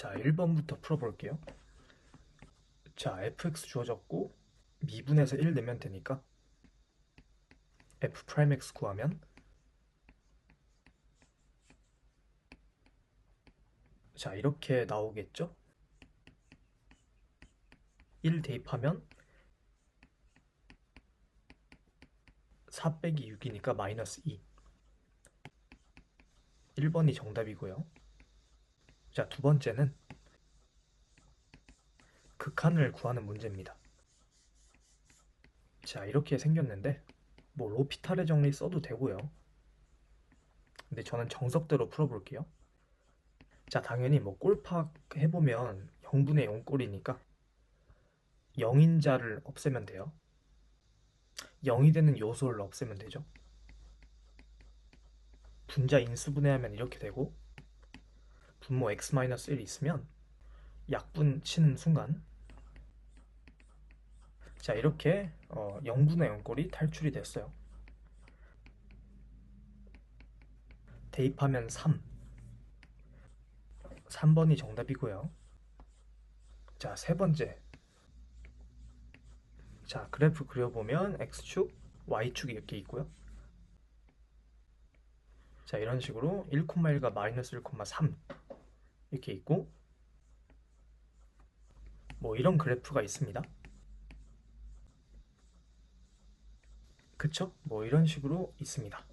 자, 1번부터 풀어볼게요. 자, fx 주어졌고 미분에서 1 내면 되니까 f'x 구하면 자, 이렇게 나오겠죠? 1 대입하면 4 빼기 6이니까 마이너스 2. 1번이 정답이고요. 자, 두 번째는 극한을 구하는 문제입니다. 자, 이렇게 생겼는데 뭐 로피탈의 정리 써도 되고요. 근데 저는 정석대로 풀어볼게요. 자, 당연히 뭐 꼴팍 해보면 0분의 0꼴이니까 0인자를 없애면 돼요. 0이 되는 요소를 없애면 되죠. 분자 인수분해하면 이렇게 되고 분모 x-1 있으면 약분 치는 순간 자, 이렇게 0분의 0꼴이 탈출이 됐어요. 대입하면 3번이 정답이고요. 자, 세 번째. 자, 그래프 그려보면 x축, y축이 이렇게 있고요. 자, 이런 식으로 1,1과 마이너스 1,3 이렇게 있고 뭐 이런 그래프가 있습니다. 그쵸? 뭐 이런 식으로 있습니다.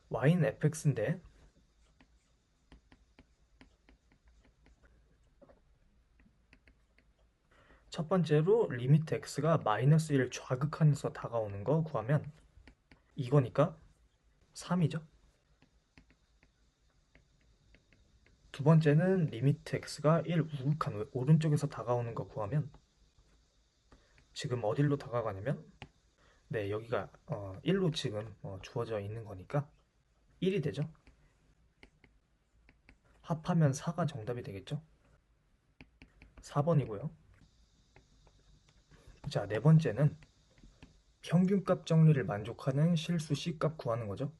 y는 fx인데 첫 번째로 리미트 x가 마이너스 1 좌극한에서 다가오는 거 구하면 이거니까 3이죠. 두 번째는 리미트 x가 1 우극한 오른쪽에서 다가오는 거 구하면 지금 어디로 다가가냐면 네, 여기가 1로 지금 주어져 있는 거니까 1이 되죠. 합하면 4가 정답이 되겠죠. 4번이고요. 자, 네 번째는 평균값 정리를 만족하는 실수 C값 구하는 거죠.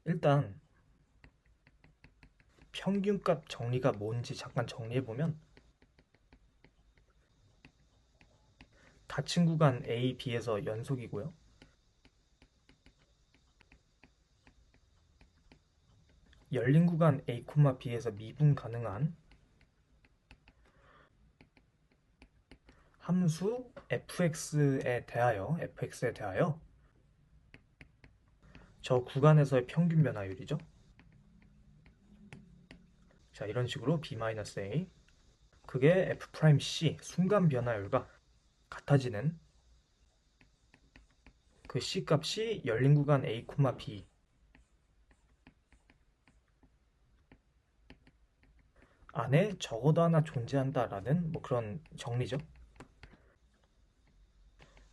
일단 평균값 정리가 뭔지 잠깐 정리해보면 닫힌 구간 A, B에서 연속이고요. 열린 구간 A, B에서 미분 가능한 함수 fx에 대하여 저 구간에서의 평균 변화율이죠. 자, 이런 식으로 b-a 그게 f'c 순간 변화율과 같아지는 그 c 값이 열린 구간 a, b 안에 적어도 하나 존재한다라는 뭐 그런 정리죠.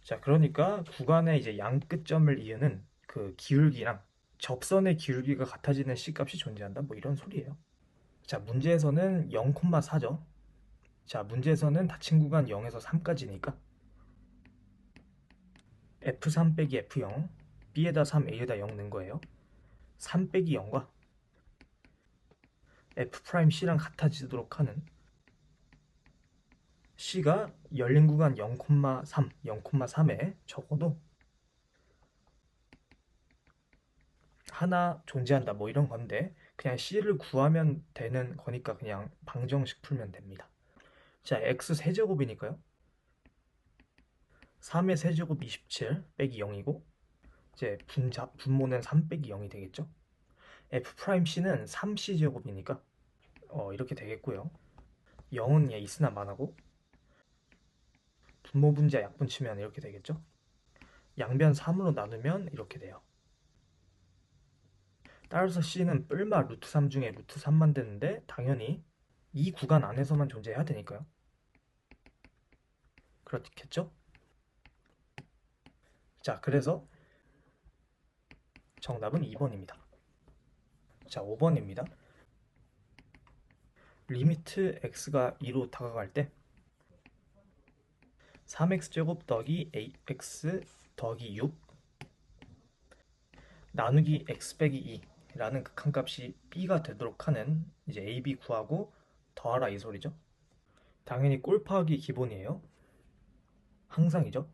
자, 그러니까 구간의 이제 양끝점을 이으는 그 기울기랑 접선의 기울기가 같아지는 c 값이 존재한다. 뭐 이런 소리예요. 자, 문제에서는 0,4죠. 자, 문제에서는 닫힌 구간 0에서 3까지니까 F3 빼기 F0 B에다 3, A에다 0 넣은 거예요. 3 빼기 0과 F'C랑 같아지도록 하는 C가 열린 구간 0,3, 0,3에 적어도 하나 존재한다 뭐 이런 건데 그냥 C를 구하면 되는 거니까 그냥 방정식 풀면 됩니다. 자, X 세제곱이니까요. 3의 세제곱 27 빼기 0이고 이제 분모는 3 빼기 0이 되겠죠. F'C는 3C제곱이니까 이렇게 되겠고요. 0은 얘 있으나 마나고 분모 분자 약분 치면 이렇게 되겠죠. 양변 3으로 나누면 이렇게 돼요. 따라서 C는 뿔마 루트 3 중에 루트 3만 되는데 당연히 이 구간 안에서만 존재해야 되니까요. 그렇겠죠? 자, 그래서 정답은 2번입니다. 자, 5번입니다. 리미트 x가 2로 다가갈 때 3x제곱 더하기 ax 더하기 6 나누기 x 빼기 2라는 극한값이 b가 되도록 하는 이제 a, b 구하고 더하라 이 소리죠. 당연히 꼴파하기 기본이에요. 항상이죠.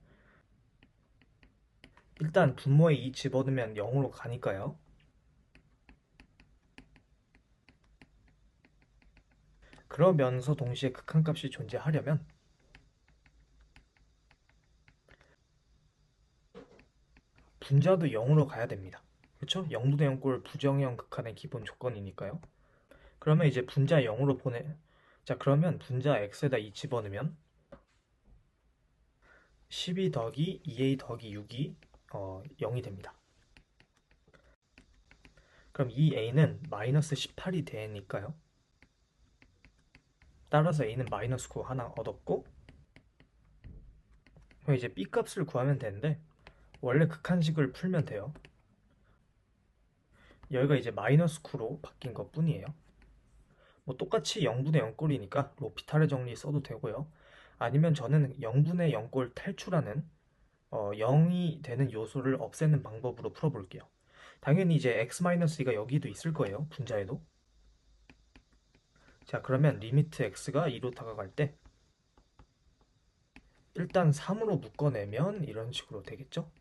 일단 분모에 2 집어넣으면 0으로 가니까요. 그러면서 동시에 극한값이 존재하려면 분자도 0으로 가야 됩니다. 그렇죠? 0분의 0꼴 부정형 극한의 기본 조건이니까요. 그러면 이제 분자 0으로 자, 그러면 분자 x에다 2 집어넣으면 12 더하기 2a 더하기 6이 0이 됩니다. 그럼 이 a는 마이너스 18이 되니까요. 따라서 a는 마이너스 9 하나 얻었고, 그럼 이제 b 값을 구하면 되는데 원래 극한식을 풀면 돼요. 여기가 이제 마이너스 9로 바뀐 것 뿐이에요. 뭐 똑같이 0분의 0꼴이니까 로피탈의 정리 써도 되고요. 아니면 저는 0분의 0꼴 탈출하는 0이 되는 요소를 없애는 방법으로 풀어볼게요. 당연히 이제 x-2가 여기도 있을 거예요. 분자에도. 자, 그러면 리미트 x가 2로 다가갈 때 일단 3으로 묶어내면 이런 식으로 되겠죠?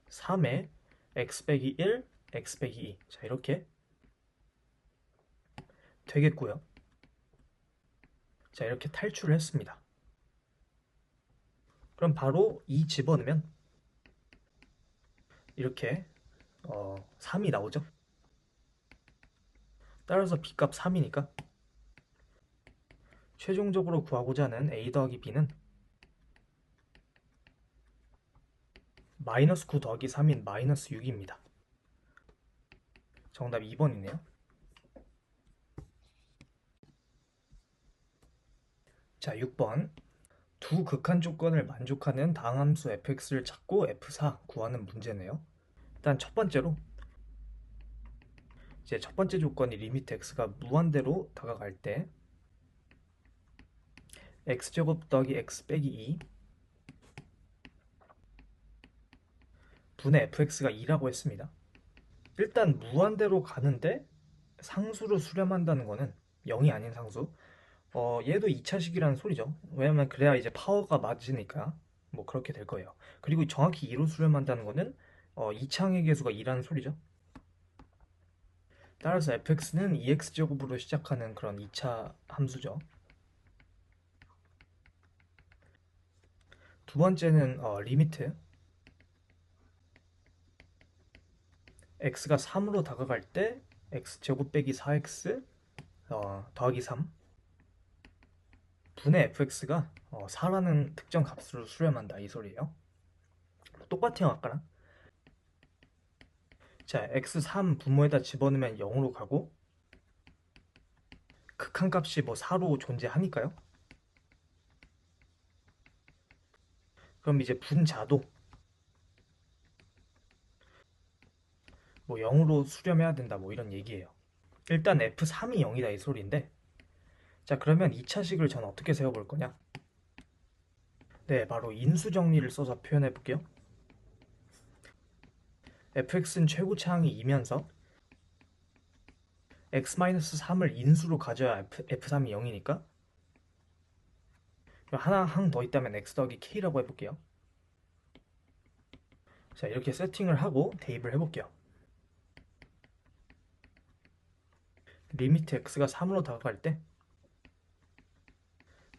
3에 x 빼기 1, x 빼기 2. 자, 이렇게 되겠고요. 자, 이렇게 탈출을 했습니다. 그럼 바로 2 집어넣으면 이렇게 3이 나오죠. 따라서 b값 3이니까 최종적으로 구하고자 하는 a 더하기 b는 마이너스 9 더하기 3인 마이너스 6입니다. 정답 2번이네요. 자, 6번. 두 극한 조건을 만족하는 다항함수 fx를 찾고 f4 구하는 문제네요. 일단 첫 번째로 이제 첫 번째 조건이 리미트 x가 무한대로 다가갈 때 x제곱 더하기 x 빼기 2 분의 fx가 2라고 했습니다. 일단 무한대로 가는데 상수로 수렴한다는 거는 0이 아닌 상수. 얘도 2차식이라는 소리죠. 왜냐면 그래야 이제 파워가 맞으니까 뭐 그렇게 될 거예요. 그리고 정확히 2로 수렴한다는 거는 2차항의 계수가 2라는 소리죠. 따라서 fx는 2x제곱으로 시작하는 그런 2차 함수죠. 두 번째는 리미트 x가 3으로 다가갈 때 x제곱 빼기 4x 더하기 3 분의 fx가 4라는 특정 값으로 수렴한다 이 소리예요. 똑같아요 아까랑. 자, x3 분모에다 집어넣으면 0으로 가고 극한값이 뭐 4로 존재하니까요. 그럼 이제 분자도 뭐 0으로 수렴해야 된다 뭐 이런 얘기예요. 일단 f3이 0이다 이 소리인데, 자, 그러면 2차식을 전 어떻게 세워볼 거냐? 네, 바로 인수 정리를 써서 표현해 볼게요. fx는 최고차항이 2면서 x-3을 인수로 가져야 f3이 0이니까 하나 항 더 있다면 x 더하기 k라고 해볼게요. 자, 이렇게 세팅을 하고 대입을 해볼게요. 리미트 x가 3으로 다가갈 때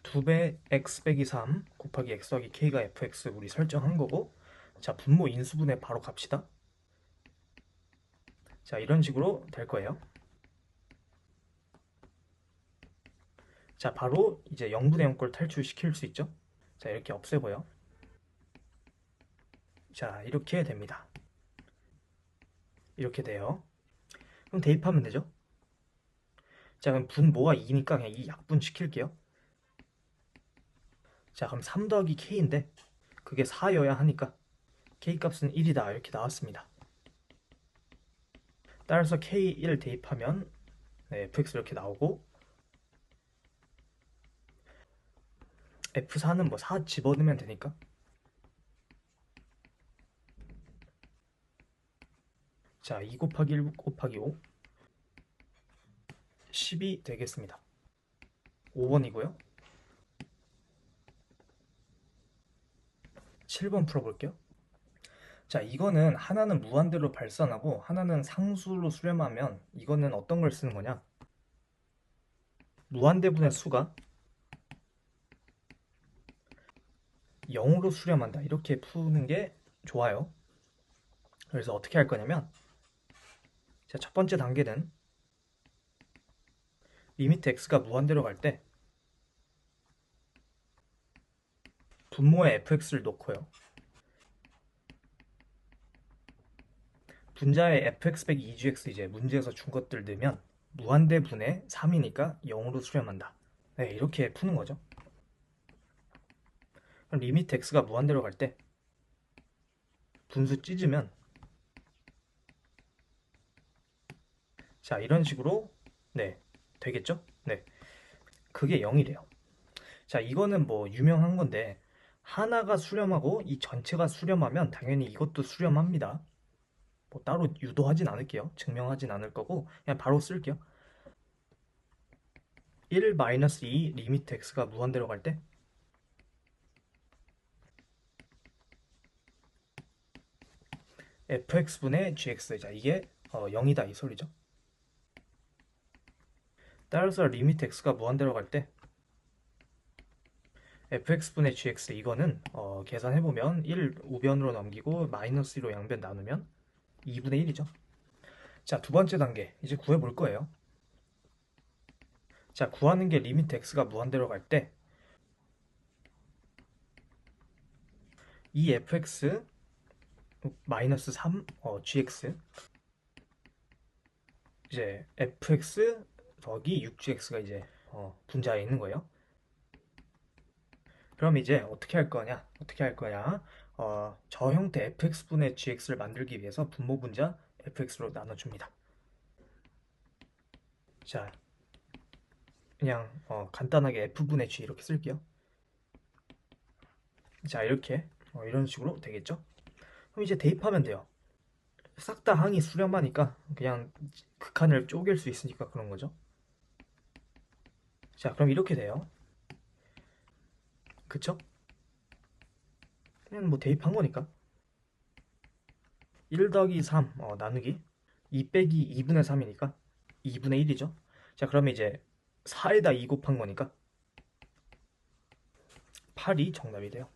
2배 x 빼기 3 곱하기 x 더하기 k가 fx 우리 설정한 거고, 자, 분모 인수분해 바로 갑시다. 자, 이런 식으로 될 거예요. 자, 바로 이제 0분의 0꼴 탈출시킬 수 있죠. 자, 이렇게 없애고요. 자, 이렇게 됩니다. 이렇게 돼요. 그럼 대입하면 되죠. 자, 그럼 분모가 2니까 그냥 2 약분 시킬게요. 자, 그럼 3 더하기 k인데 그게 4여야 하니까 k값은 1이다 이렇게 나왔습니다. 따라서 k1 대입하면 네, fx 이렇게 나오고, f4는 뭐 4 집어넣으면 되니까 자, 2 곱하기 1 곱하기 5 10이 되겠습니다. 5번이고요. 7번 풀어볼게요. 자, 이거는 하나는 무한대로 발산하고 하나는 상수로 수렴하면 이거는 어떤 걸 쓰는 거냐? 무한대분의 수가 0으로 수렴한다. 이렇게 푸는 게 좋아요. 그래서 어떻게 할 거냐면, 자, 첫 번째 단계는 리미트 x가 무한대로 갈 때 분모에 fx를 놓고요. 분자에 fx 빼기 2gx 이제 문제에서 준 것들 넣으면 무한대분의 3이니까 0으로 수렴한다. 네, 이렇게 푸는 거죠. 그럼 리미트 x가 무한대로 갈 때 분수 찢으면, 자, 이런 식으로 네, 되겠죠? 네, 그게 0이래요. 자, 이거는 뭐 유명한 건데 하나가 수렴하고 이 전체가 수렴하면 당연히 이것도 수렴합니다. 뭐 따로 유도하진 않을게요. 증명하진 않을 거고 그냥 바로 쓸게요. 1-2 리미트 x가 무한대로 갈 때 fx분의 gx, 자, 이게 0이다 이 소리죠. 따라서 리미트 x가 무한대로 갈 때 fx분의 gx, 이거는 계산해보면 1 우변으로 넘기고 마이너스 1로 양변 나누면 2분의 1이죠. 자, 두 번째 단계 이제 구해볼 거예요. 자, 구하는 게 리미트 x가 무한대로 갈 때 이 fx 마이너스 3 gx 이제 fx 더하기 6gx가 이제 분자에 있는 거예요. 그럼 이제 어떻게 할 거냐? 어떻게 할 거냐? 저 형태 fx분의 gx를 만들기 위해서 분모 분자 fx로 나눠줍니다. 자, 그냥 간단하게 f분의 g 이렇게 쓸게요. 자, 이렇게 이런 식으로 되겠죠? 그럼 이제 대입하면 돼요. 싹 다 항이 수렴하니까 그냥 극한을 쪼갤 수 있으니까 그런 거죠. 자, 그럼 이렇게 돼요. 그쵸? 그냥 뭐 대입한 거니까 1 더하기 3 나누기 2 빼기 2분의 3이니까 2분의 1이죠. 자, 그러면 이제 4에다 2 곱한 거니까 8이 정답이 돼요.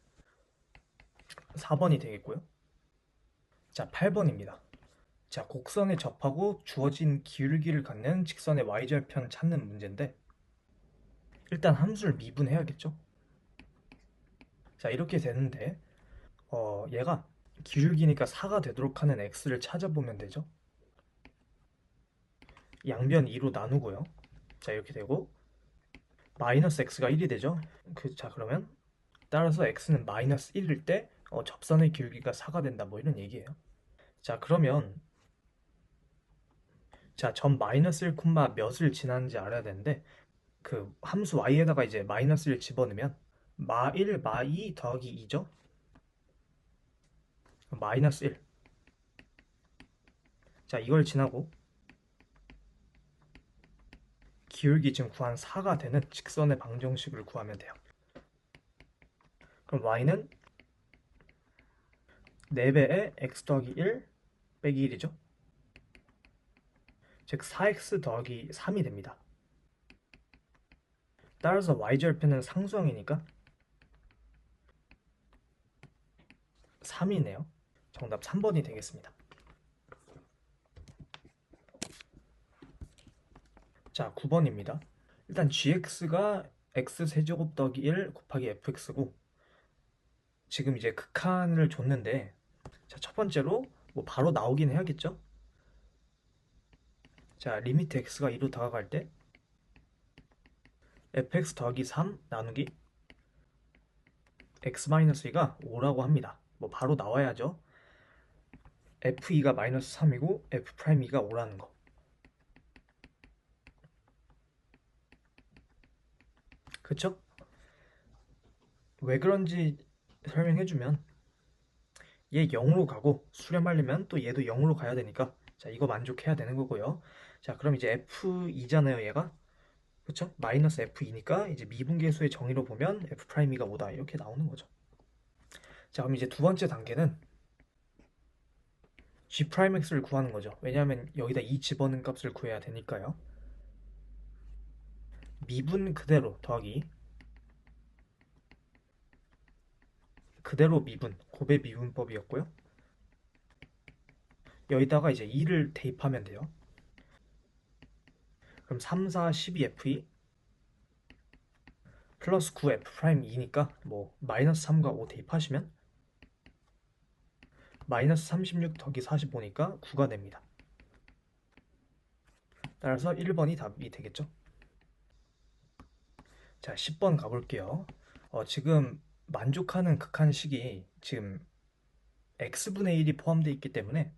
4번이 되겠고요. 자, 8번입니다. 자, 곡선에 접하고 주어진 기울기를 갖는 직선의 y절편 찾는 문제인데 일단 함수를 미분해야겠죠. 자, 이렇게 되는데 얘가 기울기니까 4가 되도록 하는 x를 찾아보면 되죠. 양변 2로 나누고요. 자, 이렇게 되고 마이너스 x가 1이 되죠. 자, 그러면 따라서 x는 마이너스 1일 때 접선의 기울기가 4가 된다, 뭐 이런 얘기예요. 자, 그러면 자, 점 마이너스 1, 몇을 지나는지 알아야 되는데 그 함수 y에다가 이제 마이너스 1 집어넣으면 마1 마2 더하기 2죠. 마이너스 1. 자, 이걸 지나고 기울기 지금 구한 4가 되는 직선의 방정식을 구하면 돼요. 그럼 y는 4배의 x 더하기 1 빼기 1이죠. 즉 4x 더하기 3이 됩니다. 따라서 y절편은 상수항이니까 3이네요. 정답 3번이 되겠습니다. 자, 9번입니다. 일단 gx가 x세제곱 더하기 1 곱하기 fx고 지금 이제 극한을 줬는데 자, 첫 번째로 뭐 바로 나오긴 해야겠죠? 자, 리미트 x가 2로 다가갈 때 fx 더하기 3 나누기 x-2가 5라고 합니다. 뭐 바로 나와야죠. f2가 마이너스 3이고 f'2가 5라는 거. 그쵸? 왜 그런지 설명해주면 얘 0으로 가고 수렴하려면 또 얘도 0으로 가야 되니까 자, 이거 만족해야 되는 거고요. 자, 그럼 이제 F2잖아요, 얘가. 그쵸? 마이너스 F2니까 이제 미분계수의 정의로 보면 F'2가 5다. 이렇게 나오는 거죠. 자, 그럼 이제 두 번째 단계는 G'X를 구하는 거죠. 왜냐하면 여기다 2 집어넣은 값을 구해야 되니까요. 미분 그대로 더하기 그대로 미분, 곱의 미분법이었고요. 여기다가 이제 2를 대입하면 돼요. 그럼 3, 4, 12F2 플러스 9F'2니까 뭐 마이너스 3과 5 대입하시면 마이너스 36 더하기 45니까 9가 됩니다. 따라서 1번이 답이 되겠죠. 자, 10번 가볼게요. 지금 만족하는 극한식이 지금 x분의 1이 포함되어 있기 때문에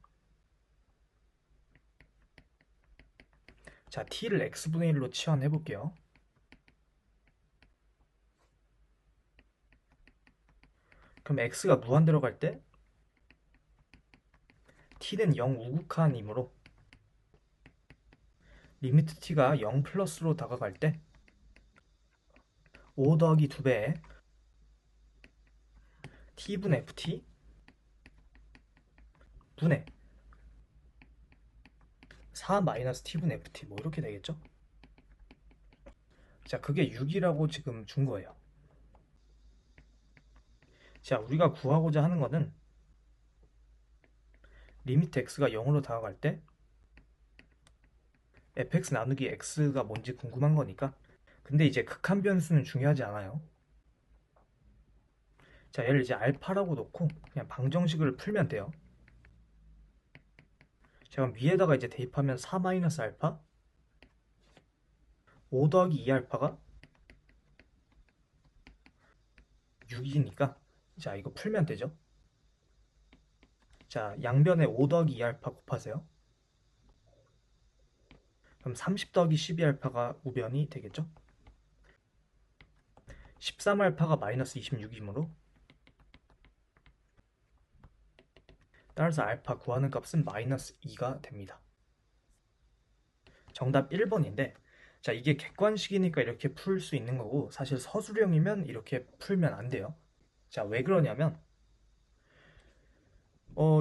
자, t를 x분의 1로 치환해 볼게요. 그럼 x가 무한대로 갈 때 t는 0 우극한이므로 리미트 t가 0 플러스로 다가갈 때 5 더하기 2배의 t분의 ft 분의 4 마이너스 t분의 ft 뭐 이렇게 되겠죠? 자, 그게 6이라고 지금 준 거예요. 자, 우리가 구하고자 하는 거는 리미트 x가 0으로 다가갈 때 fx 나누기 x가 뭔지 궁금한 거니까. 근데 이제 극한 변수는 중요하지 않아요. 자, 얘를 이제 알파라고 놓고 그냥 방정식을 풀면 돼요. 자, 그럼 위에다가 이제 대입하면 4 마이너스 알파 5 더하기 2 알파가 6이니까 자, 이거 풀면 되죠. 자, 양변에 5 더하기 2 알파 곱하세요. 그럼 30 더하기 12 알파가 우변이 되겠죠. 13 알파가 마이너스 26이므로 따라서 알파 구하는 값은 마이너스 2가 됩니다. 정답 1번인데 자, 이게 객관식이니까 이렇게 풀 수 있는 거고 사실 서술형이면 이렇게 풀면 안 돼요. 자, 왜 그러냐면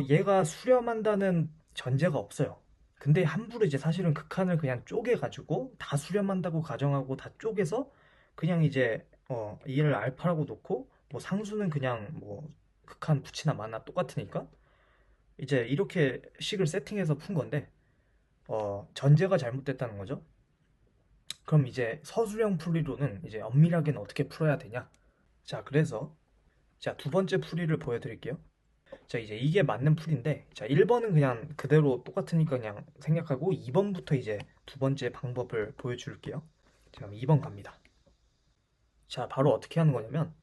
얘가 수렴한다는 전제가 없어요. 근데 함부로 이제 사실은 극한을 그냥 쪼개가지고 다 수렴한다고 가정하고 다 쪼개서 그냥 이제 얘를 알파라고 놓고 뭐 상수는 그냥 뭐 극한 붙이나 마나 똑같으니까 이제 이렇게 식을 세팅해서 푼 건데 전제가 잘못됐다는 거죠. 그럼 이제 서술형 풀이로는 이제 엄밀하게는 어떻게 풀어야 되냐? 자, 그래서 자, 두 번째 풀이를 보여드릴게요. 자, 이제 이게 맞는 풀인데 자, 1번은 그냥 그대로 똑같으니까 그냥 생략하고 2번부터 이제 두 번째 방법을 보여줄게요. 자, 그럼 2번 갑니다. 자, 바로 어떻게 하는 거냐면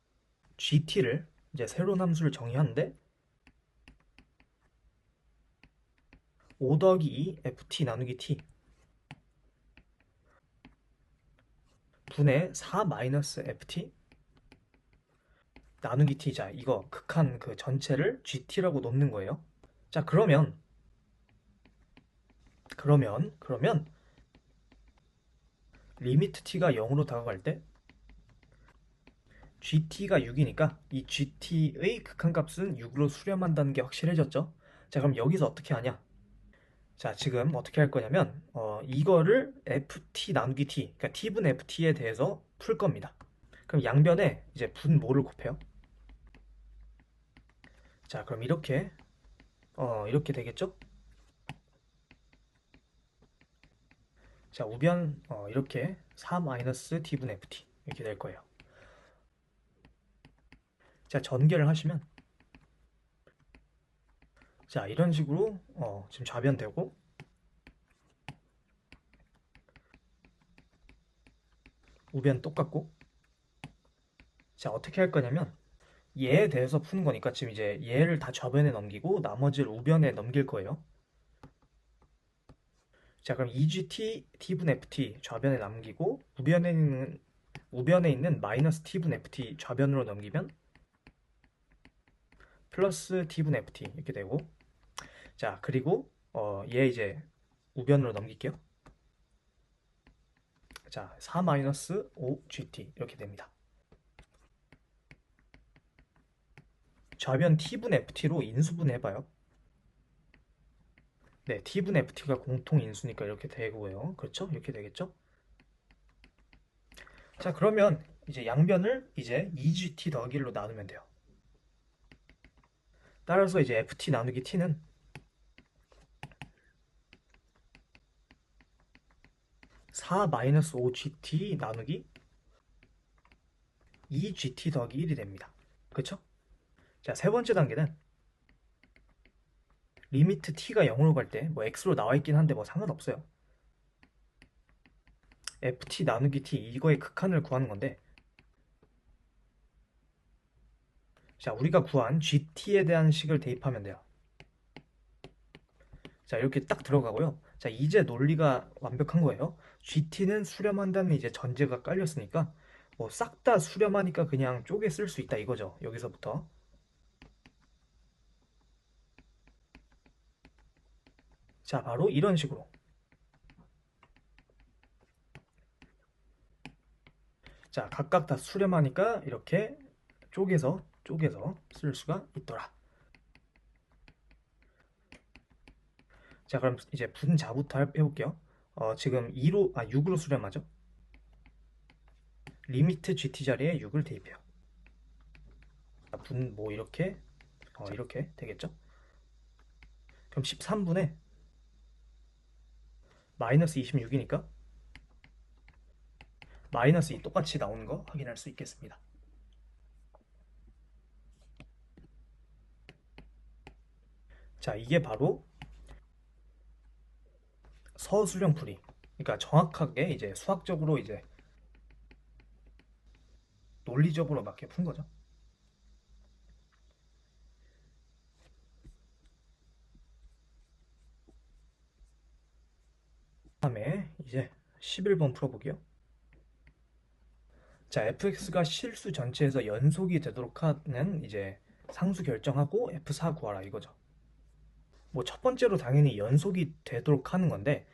gt를 이제 새로운 함수를 정의하는데 5 더하기 2 ft 나누기 t 분의 4 마이너스 ft 나누기 t. 자, 이거 극한 그 전체를 gt라고 놓는 거예요. 자, 그러면 리미트 t가 0으로 다가갈 때 gt가 6이니까 이 gt의 극한값은 6으로 수렴한다는 게 확실해졌죠. 자, 그럼 여기서 어떻게 하냐? 자, 지금 어떻게 할 거냐면 이거를 ft 나누기 t, 그러니까 t분 ft에 대해서 풀 겁니다. 그럼 양변에 이제 분 뭐를 곱해요? 자, 그럼 이렇게 되겠죠? 자, 우변 이렇게 4 마이너스 t분 ft 이렇게 될 거예요. 자, 전개를 하시면 자, 이런 식으로 지금 좌변되고 우변 똑같고 자, 어떻게 할 거냐면 얘에 대해서 푸는 거니까 지금 이제 얘를 다 좌변에 넘기고 나머지를 우변에 넘길 거예요. 자, 그럼 2gt t분 ft 좌변에 남기고 우변에 있는 마이너스 t분 ft 좌변으로 넘기면 플러스 t분 ft 이렇게 되고 자, 그리고 얘 이제 우변으로 넘길게요. 자, 4-5gt 이렇게 됩니다. 좌변 t분의 ft로 인수분 해봐요. 네, t분의 ft가 공통 인수니까 이렇게 되고요. 그렇죠? 이렇게 되겠죠? 자, 그러면 이제 양변을 이제 2gt 더하기 1로 나누면 돼요. 따라서 이제 ft 나누기 t는 4-5gt 나누기 2gt 더하기 1이 됩니다. 그쵸? 자, 세 번째 단계는 리미트 t가 0으로 갈 때 뭐 x로 나와 있긴 한데 뭐 상관없어요. ft 나누기 t 이거의 극한을 구하는 건데, 자, 우리가 구한 gt에 대한 식을 대입하면 돼요. 자, 이렇게 딱 들어가고요. 자, 이제 논리가 완벽한 거예요. GT는 수렴한다는 이제 전제가 깔렸으니까 뭐 싹 다 수렴하니까 그냥 쪼개 쓸 수 있다 이거죠. 여기서부터. 자, 바로 이런 식으로. 자, 각각 다 수렴하니까 이렇게 쪼개서 쓸 수가 있더라. 자, 그럼 이제 분자부터 해볼게요. 지금 6으로 수렴하죠. 리미트 GT 자리에 6을 대입해요. 분 뭐 이렇게 되겠죠? 그럼 13분의 마이너스 26이니까 마이너스 2 똑같이 나오는 거 확인할 수 있겠습니다. 자, 이게 바로 서술형 풀이. 그러니까 정확하게 이제 수학적으로 이제 논리적으로 맞게 푼 거죠. 다음에 이제 11번 풀어보게요. 자, fx가 실수 전체에서 연속이 되도록 하는 이제 상수 결정하고 f4 구하라 이거죠. 뭐 첫 번째로 당연히 연속이 되도록 하는 건데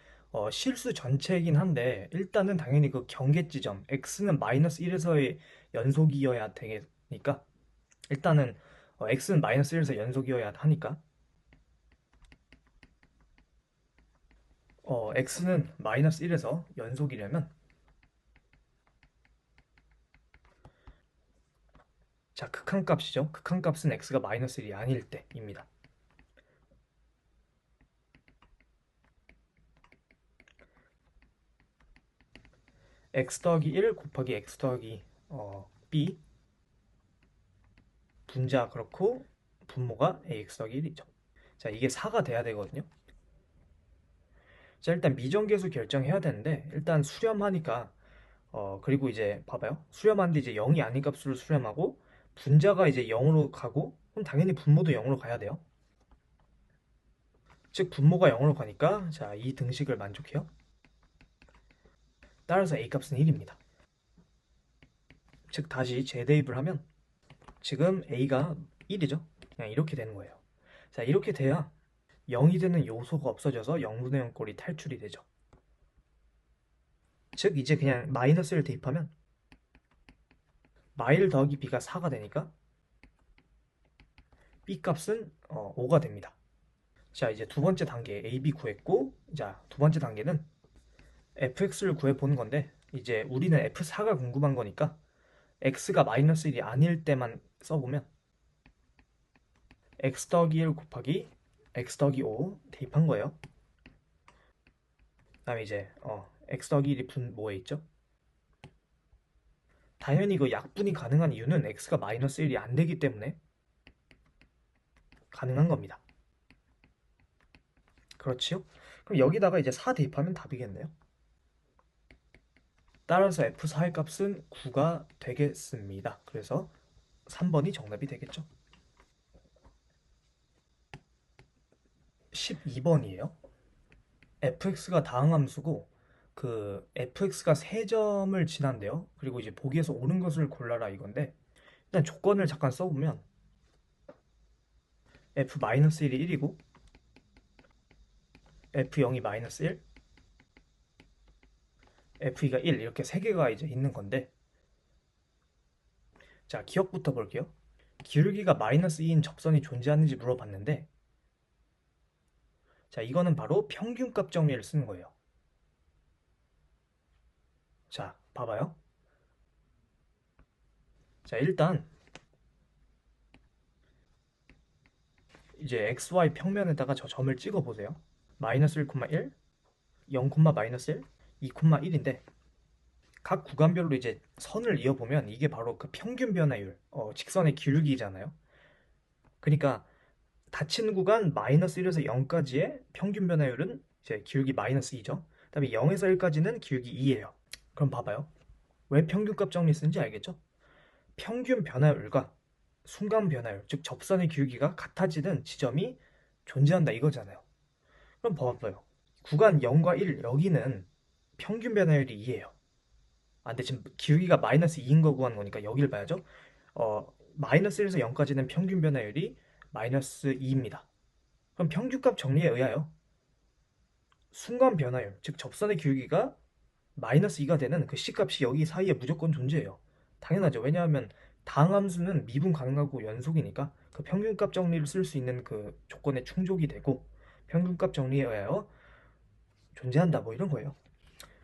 실수 전체이긴 한데 일단은 당연히 그 경계 지점 x는 마이너스 1에서의 연속이어야 되니까 일단은 x는 마이너스 1에서 연속이어야 하니까 x는 마이너스 1에서 연속이려면 자, 극한값이죠. 극한값은 x가 마이너스 1이 아닐 때입니다. x 더하기 1 곱하기 x 더하기 b 분자 그렇고 분모가 ax 더하기 1이죠. 자, 이게 4가 돼야 되거든요. 자, 일단 미정계수 결정해야 되는데 일단 수렴하니까 그리고 이제 봐봐요. 수렴하는데 이제 0이 아닌 값으로 수렴하고 분자가 이제 0으로 가고 그럼 당연히 분모도 0으로 가야 돼요. 즉 분모가 0으로 가니까 자, 이 등식을 만족해요. 따라서 a 값은 1입니다. 즉 다시 재대입을 하면 지금 a가 1이죠. 그냥 이렇게 되는 거예요. 자, 이렇게 돼야 0이 되는 요소가 없어져서 0분의 0 꼴이 탈출이 되죠. 즉 이제 그냥 마이너스를 대입하면 마일 더하기 b가 4가 되니까 b 값은 5가 됩니다. 자, 이제 두 번째 단계 ab 구했고, 자, 두 번째 단계는 fx를 구해보는 건데 이제 우리는 f4가 궁금한 거니까 x가 마이너스 1이 아닐 때만 써보면 x 더하기 1 곱하기 x 더하기 5 대입한 거예요. 그 다음에 이제 x 더하기 1이 분 뭐에 있죠? 당연히 그 약분이 가능한 이유는 x가 마이너스 1이 안 되기 때문에 가능한 겁니다. 그렇지요? 그럼 여기다가 이제 4 대입하면 답이겠네요. 따라서 f4의 값은 9가 되겠습니다. 그래서 3번이 정답이 되겠죠. 12번이에요. fx가 다항함수고 그 fx가 3점을 지난대요. 그리고 이제 보기에서 옳은 것을 골라라 이건데 일단 조건을 잠깐 써보면 f-1이 1이고 F0이 마이너스 1, F2가 1 이렇게 세 개가 이제 있는 건데 자, 기억부터 볼게요. 기울기가 마이너스 2인 접선이 존재하는지 물어봤는데 자, 이거는 바로 평균값 정리를 쓰는 거예요. 자, 봐봐요. 자, 일단 이제 XY 평면에다가 저 점을 찍어 보세요. 마이너스 1,1, 0, 마이너스 1, 2,1인데 각 구간별로 이제 선을 이어보면 이게 바로 그 평균 변화율, 직선의 기울기잖아요. 그러니까 닫힌 구간 마이너스 1에서 0까지의 평균 변화율은 이제 기울기 마이너스 2죠. 그다음에 0에서 1까지는 기울기 2예요. 그럼 봐봐요. 왜 평균값 정리 쓰는지 알겠죠? 평균 변화율과 순간 변화율, 즉 접선의 기울기가 같아지는 지점이 존재한다 이거잖아요. 그럼 봐봐요. 구간 0과 1 여기는 평균 변화율이 2예요. 아, 근데 지금 기울기가 마이너스 2인 거 구하는 거니까 여기를 봐야죠. 마이너스 1에서 0까지는 평균 변화율이 마이너스 2입니다. 그럼 평균값 정리에 의하여 순간 변화율, 즉 접선의 기울기가 마이너스 2가 되는 그 C값이 여기 사이에 무조건 존재해요. 당연하죠. 왜냐하면 다항함수는 미분 가능하고 연속이니까 그 평균값 정리를 쓸 수 있는 그 조건에 충족이 되고 평균값 정리에 의하여 존재한다 뭐 이런 거예요.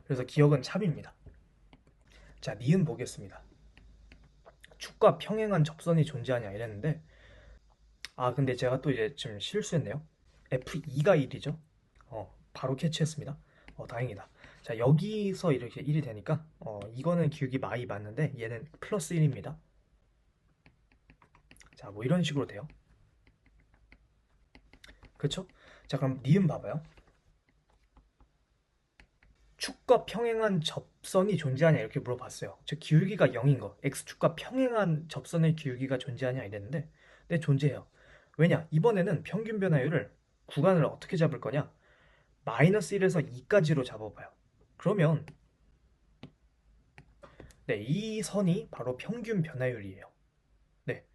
그래서 기억은 참입니다. 자, 니은 보겠습니다. 축과 평행한 접선이 존재하냐 이랬는데 근데 제가 또 이제 지금 실수했네요. F2가 1이죠. 바로 캐치했습니다. 다행이다. 자, 여기서 이렇게 1이 되니까 이거는 기울기 마이 맞는데 얘는 플러스 1입니다. 자, 뭐 이런 식으로 돼요. 그쵸? 자, 그럼 니은 봐봐요. 축과 평행한 접선이 존재하냐 이렇게 물어봤어요. 즉 기울기가 0인 거, x축과 평행한 접선의 기울기가 존재하냐 이랬는데 네, 존재해요. 왜냐? 이번에는 평균 변화율을 구간을 어떻게 잡을 거냐? 마이너스 1에서 2까지로 잡아봐요. 그러면 네, 이 선이 바로 평균 변화율이에요. 네,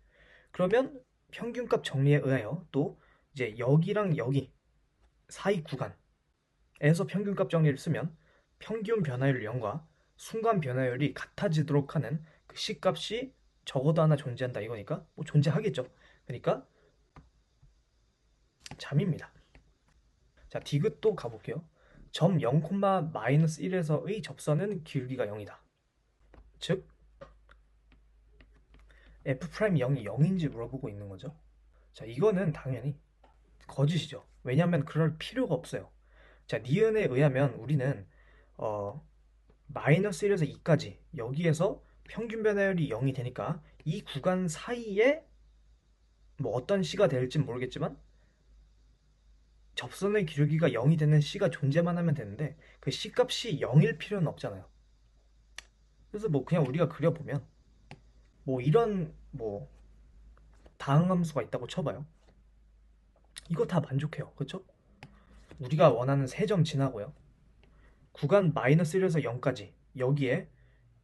그러면 평균값 정리에 의하여 또 이제 여기랑 여기 사이 구간에서 평균값 정리를 쓰면 평균 변화율 0과 순간 변화율이 같아지도록 하는 그 C값이 적어도 하나 존재한다 이거니까 뭐 존재하겠죠. 그러니까 잠입니다. 자, 디귿도 가볼게요. 점 0, 마이너스 1에서의 접선은 기울기가 0이다. 즉 F'0이 0인지 물어보고 있는 거죠. 자, 이거는 당연히 거짓이죠. 왜냐하면 그럴 필요가 없어요. 자, 니은에 의하면 우리는 마이너스 1에서 2까지 여기에서 평균 변화율이 0이 되니까 이 구간 사이에 뭐 어떤 C가 될진 모르겠지만 접선의 기울기가 0이 되는 C가 존재만 하면 되는데 그 C 값이 0일 필요는 없잖아요. 그래서 뭐 그냥 우리가 그려보면 뭐 이런 뭐 다항함수가 있다고 쳐봐요. 이거 다 만족해요. 그렇죠? 우리가 원하는 세 점 지나고요. 구간 마이너스 1에서 0까지 여기에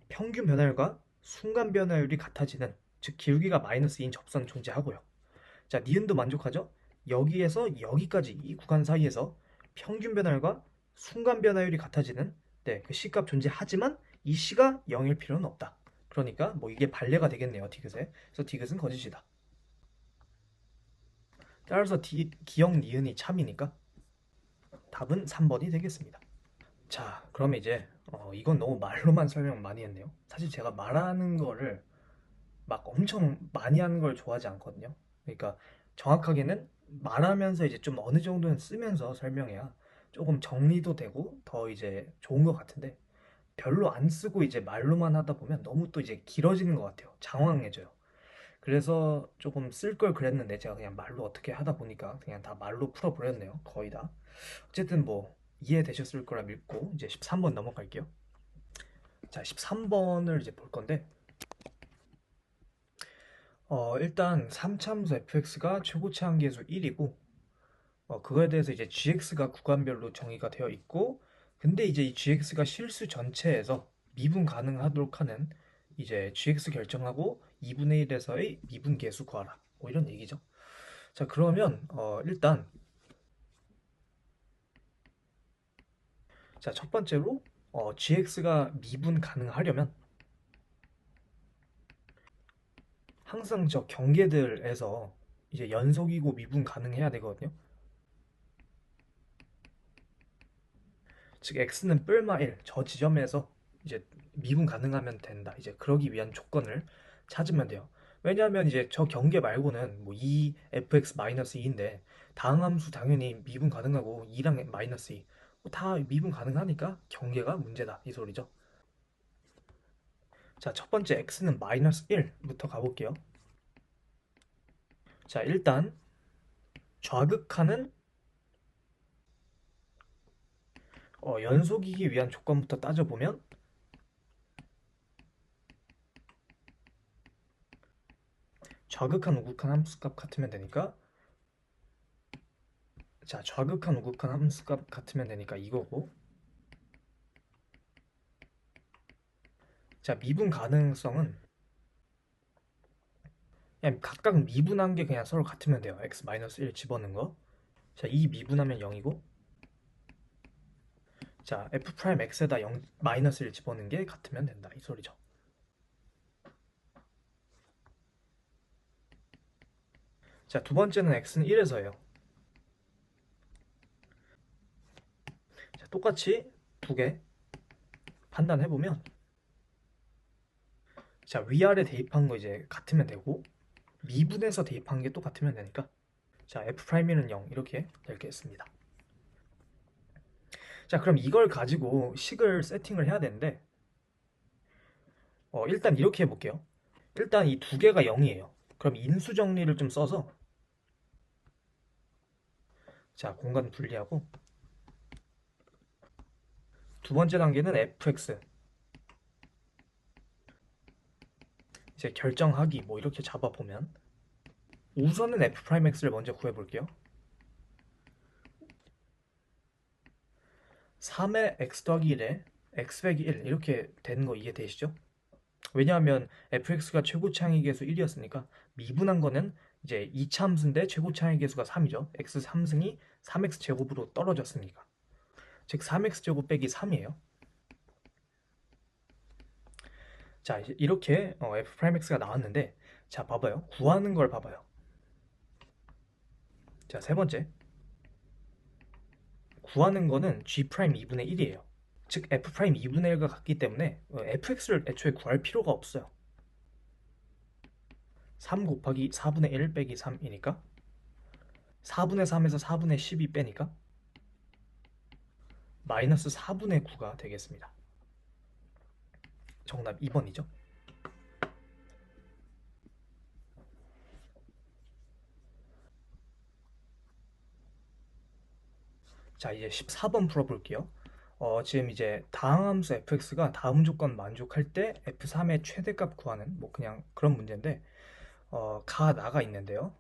평균 변화율과 순간 변화율이 같아지는 즉 기울기가 마이너스 2인 접선 존재하고요. 자, 니은도 만족하죠? 여기에서 여기까지 이 구간 사이에서 평균 변화율과 순간 변화율이 같아지는 네, 그 C값 존재하지만 이 C가 0일 필요는 없다. 그러니까 뭐 이게 반례가 되겠네요, 디귿에. 그래서 디귿은 거짓이다. 따라서 기역 니은이 참이니까 답은 3번이 되겠습니다. 자, 그럼 이제 이건 너무 말로만 설명 많이 했네요. 사실 제가 말하는 거를 막 엄청 많이 하는 걸 좋아하지 않거든요. 그러니까 정확하게는 말하면서 이제 좀 어느 정도는 쓰면서 설명해야 조금 정리도 되고 더 이제 좋은 것 같은데 별로 안 쓰고 이제 말로만 하다 보면 너무 또 이제 길어지는 것 같아요. 장황해져요. 그래서 조금 쓸 걸 그랬는데 제가 그냥 말로 어떻게 하다 보니까 그냥 다 말로 풀어버렸네요. 거의 다. 어쨌든 뭐 이해되셨을 거라 믿고 이제 13번 넘어갈게요. 자, 13번을 이제 볼 건데 일단 3차함수 fx가 최고치 한계수 1이고 그거에 대해서 이제 gx가 구간별로 정의가 되어 있고 근데 이제 이 gx가 실수 전체에서 미분 가능하도록 하는 이제 gx 결정하고 2분의 1에서의 미분 계수 구하라 뭐 이런 얘기죠. 자, 그러면 일단 자, 첫 번째로 gx가 미분 가능하려면 항상 저 경계들에서 이제 연속이고 미분 가능해야 되거든요. 즉 x는 뿔마 1, 저 지점에서 이제 미분 가능하면 된다. 이제 그러기 위한 조건을 찾으면 돼요. 왜냐하면 이제 저 경계 말고는 뭐 2fx-2인데 다음 함수 당연히 미분 가능하고 2랑 마이너스 2, 다 미분 가능하니까 경계가 문제다 이 소리죠. 자, 첫 번째 x는 마이너스 1부터 가볼게요. 자, 일단 좌극하는 연속이기 위한 조건부터 따져보면 좌극한 우극한 함수값 같으면 되니까, 자, 좌극한 우극한 함수값 같으면 되니까 이거고, 자, 미분 가능성은 그냥 각각 미분한 게 그냥 서로 같으면 돼요. x-1 집어넣은 거. 자, 2 미분하면 0이고, 자, f'x에다 0, 마이너스 1 집어넣은 게 같으면 된다 이 소리죠. 자, 두 번째는 x는 1에서예요. 자, 똑같이 두 개 판단해보면, 자, 위아래 대입한 거 이제 같으면 되고, 미분해서 대입한 게 똑같으면 되니까, 자, f'는 0 이렇게 되겠습니다. 자, 그럼 이걸 가지고 식을 세팅을 해야 되는데, 일단 이렇게 해볼게요. 일단 이 두 개가 0이에요. 그럼 인수 정리를 좀 써서, 자, 공간 분리하고, 두 번째 단계는 fx, 이제 결정하기 뭐 이렇게 잡아보면, 우선은 f'x를 먼저 구해볼게요. 3의 x 더하기 1에 x 빼기 1 이렇게 되는 거 이해되시죠? 왜냐하면 fx가 최고차항의 계수 1이었으니까 미분한 거는 이제 2차 함수인데 최고차항의 계수가 3이죠. x 3승이 3x 제곱으로 떨어졌으니까. 즉 3x 제곱 빼기 3이에요. 자, 이제 이렇게 f'x가 나왔는데, 자, 봐봐요. 구하는 걸 봐봐요. 자, 세 번째. 구하는 거는 g'2분의 1이에요. 즉 f'2분의 1과 같기 때문에 fx를 애초에 구할 필요가 없어요. 3 곱하기 4분의 1 빼기 3이니까 4분의 3에서 4분의 12 빼니까 마이너스 4분의 9가 되겠습니다. 정답 2번이죠. 자, 이제 14번 풀어볼게요. 지금 이제 다항함수 fx가 다음 조건 만족할 때 f3의 최대값 구하는 뭐 그냥 그런 문제인데, 가 나가 있는데요.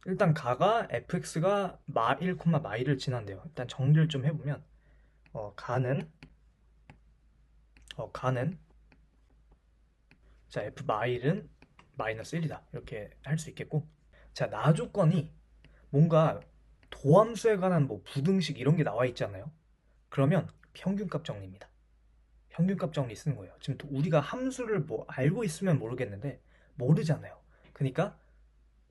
일단 가가 fx가 마1, 마2를 지난대요. 일단 정리를 좀 해보면 가는 자, f 마일은 마이너스 1이다 이렇게 할 수 있겠고, 자, 나 조건이 뭔가 도함수에 관한 뭐 부등식 이런 게 나와 있잖아요. 그러면 평균값 정리입니다. 평균값 정리 쓰는 거예요. 지금 우리가 함수를 뭐 알고 있으면 모르겠는데 모르잖아요. 그러니까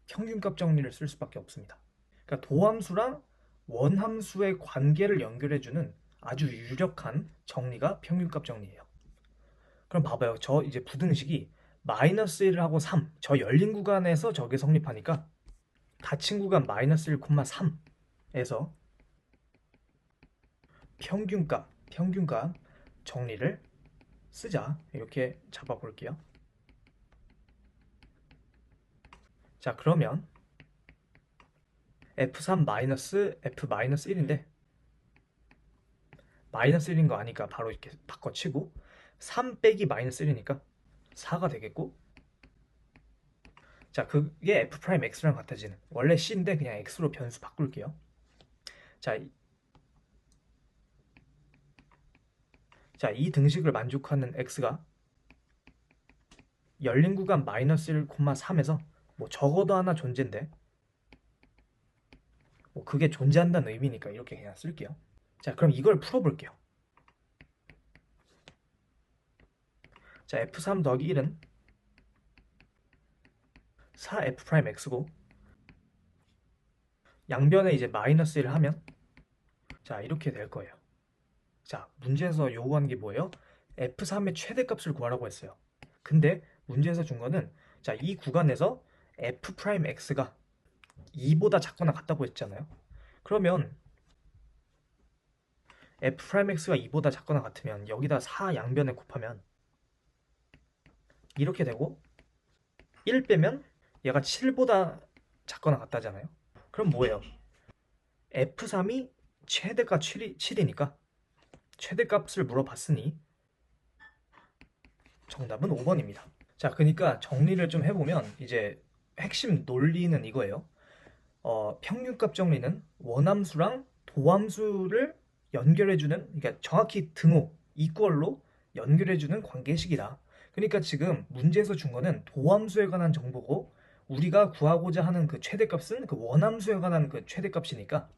평균값 정리를 쓸 수밖에 없습니다. 그러니까 도함수랑 원함수의 관계를 연결해주는 아주 유력한 정리가 평균값 정리예요. 그럼 봐봐요. 저 이제 부등식이 마이너스 1하고 3, 저 열린 구간에서 저게 성립하니까 닫힌 구간 마이너스 1, 3에서 평균값 정리를 쓰자. 이렇게 잡아볼게요. 자, 그러면 f3 마이너스 f 마이너스 1인데 마이너스 1인 거 아니까 바로 이렇게 바꿔치고 3 빼기 마이너스 1이니까 4가 되겠고, 자, 그게 f'x랑 같아지는, 원래 c인데 그냥 x로 변수 바꿀게요. 자, 이 등식을 만족하는 x가 열린 구간 마이너스 1, 3에서 뭐 적어도 하나 존재인데 뭐 그게 존재한다는 의미니까 이렇게 그냥 쓸게요. 자, 그럼 이걸 풀어볼게요. 자, f3 더하기 1은 4f'x고 양변에 이제 마이너스 1을 하면 자, 이렇게 될 거예요. 자, 문제에서 요구한 게 뭐예요? f3의 최대값을 구하라고 했어요. 근데 문제에서 준 거는 자, 이 구간에서 f'x가 2보다 작거나 같다고 했잖아요. 그러면 f'x가 2보다 작거나 같으면 여기다 4 양변에 곱하면 이렇게 되고 1 빼면 얘가 7보다 작거나 같다잖아요. 그럼 뭐예요? f3이 최대가 7이니까 최대값을 물어봤으니 정답은 5번입니다. 자, 그러니까 정리를 좀 해보면 이제 핵심 논리는 이거예요. 평균값 정리는 원함수랑 도함수를 연결해주는, 그러니까 정확히 등호, 이퀄로 연결해주는 관계식이다. 그러니까 지금 문제에서 준 거는 도함수에 관한 정보고 우리가 구하고자 하는 그 최대값은 그 원함수에 관한 그 최대값이니까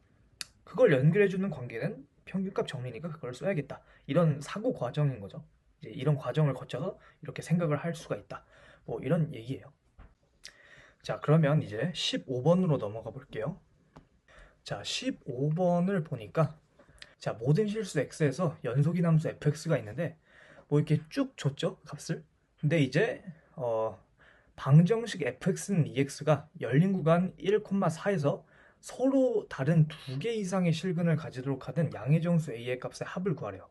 그걸 연결해주는 관계는 평균값 정리니까 그걸 써야겠다. 이런 사고 과정인 거죠. 이제 이런 과정을 거쳐서 이렇게 생각을 할 수가 있다. 뭐 이런 얘기예요. 자, 그러면 이제 15번으로 넘어가 볼게요. 자, 15번을 보니까 자, 모든 실수 x에서 연속인 함수 fx가 있는데 뭐 이렇게 쭉 줬죠, 값을. 근데 이제 방정식 fx는 ex가 열린 구간 1,4에서 서로 다른 두 개 이상의 실근을 가지도록 하는 양의 정수 a의 값의 합을 구하래요.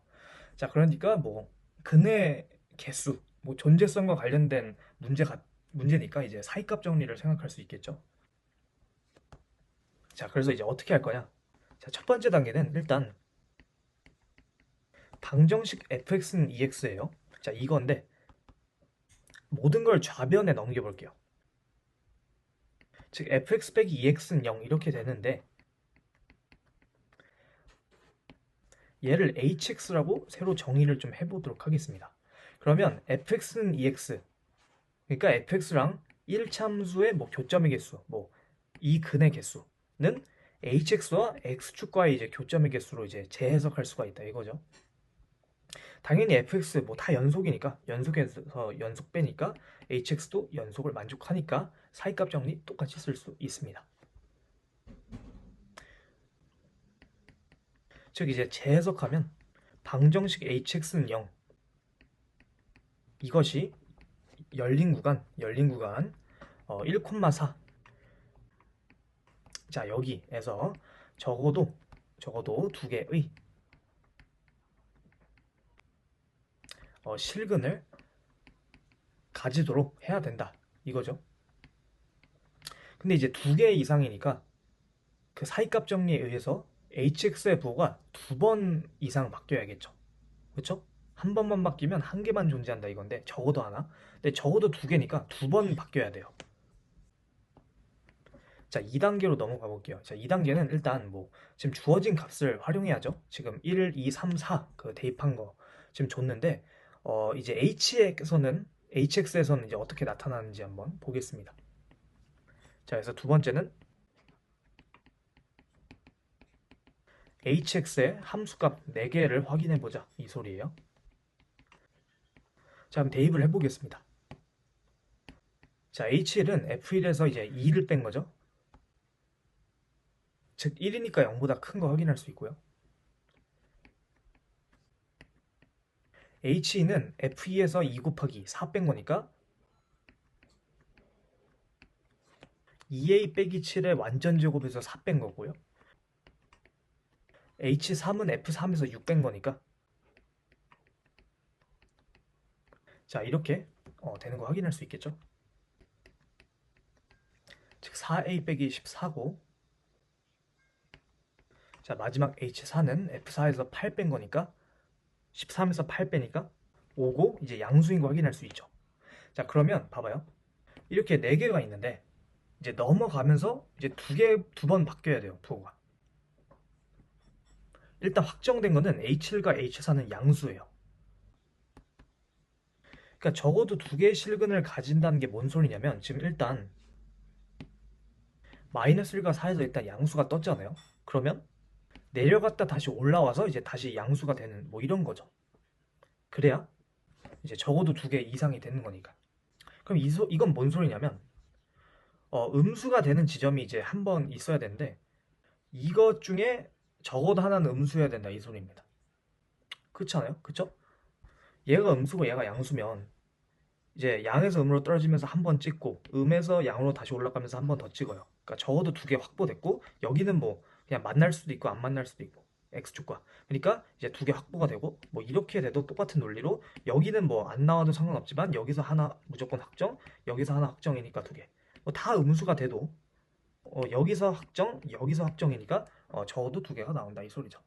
자, 그러니까 뭐 근의 개수, 뭐 존재성과 관련된 문제니까 이제 사이값 정리를 생각할 수 있겠죠. 자, 그래서 이제 어떻게 할 거냐? 자, 첫 번째 단계는 일단 방정식 fx는 ex예요. 자, 이건데 모든 걸 좌변에 넘겨볼게요. 즉 fx 빼기 ex는 0 이렇게 되는데 얘를 hx라고 새로 정의를 좀 해보도록 하겠습니다. 그러면 fx는 ex, 그러니까 fx랑 1참수의 뭐 교점의 개수, 뭐 이 근의 개수는 hx와 x축과의 이제 교점의 개수로 이제 재해석할 수가 있다 이거죠. 당연히 fx 뭐 다 연속이니까 연속해서 연속 빼니까 hx도 연속을 만족하니까 사이값 정리 똑같이 쓸 수 있습니다. 즉 이제 재해석하면 방정식 hx는 0 이것이 열린 구간 1,4 자, 여기에서 적어도 두 개의 실근을 가지도록 해야 된다 이거죠. 근데 이제 두 개 이상이니까 그 사이값 정리에 의해서 hx의 부호가 두 번 이상 바뀌어야겠죠. 그렇죠? 한 번만 바뀌면 한 개만 존재한다 이건데 적어도 하나. 근데 적어도 두 개니까 두 번 바뀌어야 돼요. 자, 2단계로 넘어가 볼게요. 자, 2단계는 일단 뭐 지금 주어진 값을 활용해야죠. 지금 1, 2, 3, 4 그 대입한 거 지금 줬는데 이제 hx에서는 이제 어떻게 나타나는지 한번 보겠습니다. 자, 그래서 두 번째는 hx의 함수값 4개를 확인해 보자 이 소리예요. 자, 그럼 대입을 해 보겠습니다. 자, h1은 f1에서 이제 2를 뺀 거죠. 즉 1이니까 0보다 큰 거 확인할 수 있고요. h2는 f2에서 2 곱하기 4 뺀 거니까 2a 빼기 7의 완전 제곱에서 4 뺀 거고요. h3은 f3에서 6 뺀 거니까 자, 이렇게 되는 거 확인할 수 있겠죠. 즉 4a 빼기 14고 자, 마지막 h4는 f4에서 8 뺀 거니까 13에서 8 빼니까 5고 이제 양수인 거 확인할 수 있죠. 자, 그러면 봐봐요. 이렇게 4개가 있는데 이제 넘어가면서 이제 두 번 바뀌어야 돼요, 부호가. 일단 확정된 거는 H7과 H4는 양수예요. 그러니까 적어도 두 개의 실근을 가진다는 게 뭔 소리냐면 지금 일단 마이너스 1과 4에서 일단 양수가 떴잖아요. 그러면 내려갔다 다시 올라와서 이제 다시 양수가 되는 뭐 이런 거죠. 그래야 이제 적어도 두 개 이상이 되는 거니까. 그럼 이건 뭔 소리냐면 음수가 되는 지점이 이제 한 번 있어야 되는데 이것 중에 적어도 하나는 음수여야 된다 이 소리입니다. 그렇잖아요? 그쵸? 얘가 음수고 얘가 양수면 이제 양에서 음으로 떨어지면서 한 번 찍고 음에서 양으로 다시 올라가면서 한 번 더 찍어요. 그러니까 적어도 두 개 확보됐고 여기는 뭐 그냥 만날 수도 있고 안 만날 수도 있고 x축과 그러니까 이제 두 개 확보가 되고 뭐 이렇게 돼도 똑같은 논리로 여기는 뭐 안 나와도 상관없지만 여기서 하나 무조건 확정 여기서 하나 확정이니까 두 개. 뭐 다 음수가 돼도 여기서 확정 여기서 확정이니까 적어도 두 개가 나온다 이 소리죠.